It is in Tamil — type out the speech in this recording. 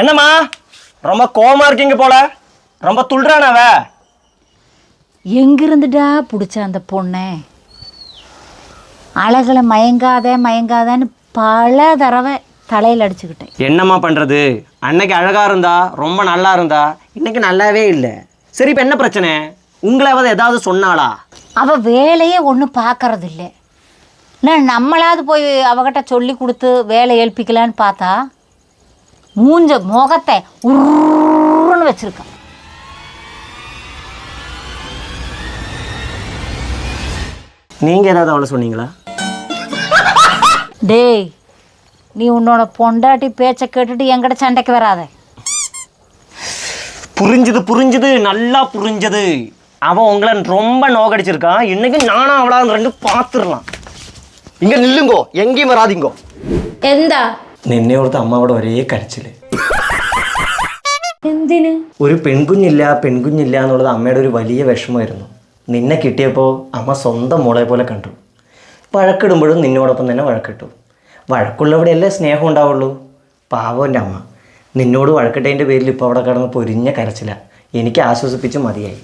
என்னம்மா ரொம்ப கோவமா இருக்கீங்க போல, ரொம்ப துள்றானவ. எங்கிருந்துடா பிடிச்ச அந்த பொண்ணை? அழகில் மயங்காதன்னு பல தடவை தலையில் அடிச்சுக்கிட்டேன். என்னம்மா பண்ணுறது, அன்னைக்கு அழகாக இருந்தா, ரொம்ப நல்லா இருந்தா, இன்னைக்கு நல்லாவே இல்லை. சரி, இப்போ என்ன பிரச்சனை? உங்களாவது ஏதாவது சொன்னாளா? அவள் வேலையே ஒன்றும் பார்க்கறது இல்லை. நான் நம்மளாவது போய் அவகிட்ட சொல்லி கொடுத்து வேலை எழுப்பிக்கலான்னு பார்த்தா மூஞ்ச முகத்தை உருன்னு வச்சிருக்கான். நீங்கள் ஏதாவது அவளை சொன்னீங்களா? டேய், நீ உன்னோட பொண்டாட்டி பேச்சை கேட்டுட்டு என்கிட்ட சண்டைக்கு வராத. புரிஞ்சுது, நல்லா புரிஞ்சது. அவன் உங்களை ரொம்ப நோக்கடிச்சிருக்கான். இன்னைக்கு நானும் அவளாக ரெண்டு பார்த்துடலாம். ഇങ്ങ നില്ലുങ്കോ, എങ്കേയും വരാതിങ്കോ. എന്താ നിന്നെ ഓർത്ത് അമ്മാവിടെ ഒരേ കരച്ചില്. എന്തിന്? ഒരു പെൺകുഞ്ഞില്ല എന്നുള്ളത് അമ്മയുടെ ഒരു വലിയ വിഷമമായിരുന്നു. നിന്നെ കിട്ടിയപ്പോൾ അമ്മ സ്വന്തം മോളെ പോലെ കണ്ടു. വഴക്കിടുമ്പോഴും നിന്നോടൊപ്പം തന്നെ വഴക്കിട്ടു. വഴക്കുള്ളവിടെയല്ലേ സ്നേഹം ഉണ്ടാവുള്ളൂ. പാവം എൻ്റെ അമ്മ നിന്നോട് വഴക്കിട്ടതിൻ്റെ പേരിൽ ഇപ്പോൾ അവിടെ കിടന്ന് പൊരിഞ്ഞ കരച്ചില്ല. എനിക്ക് ആശ്വസിപ്പിച്ച് മതിയായി.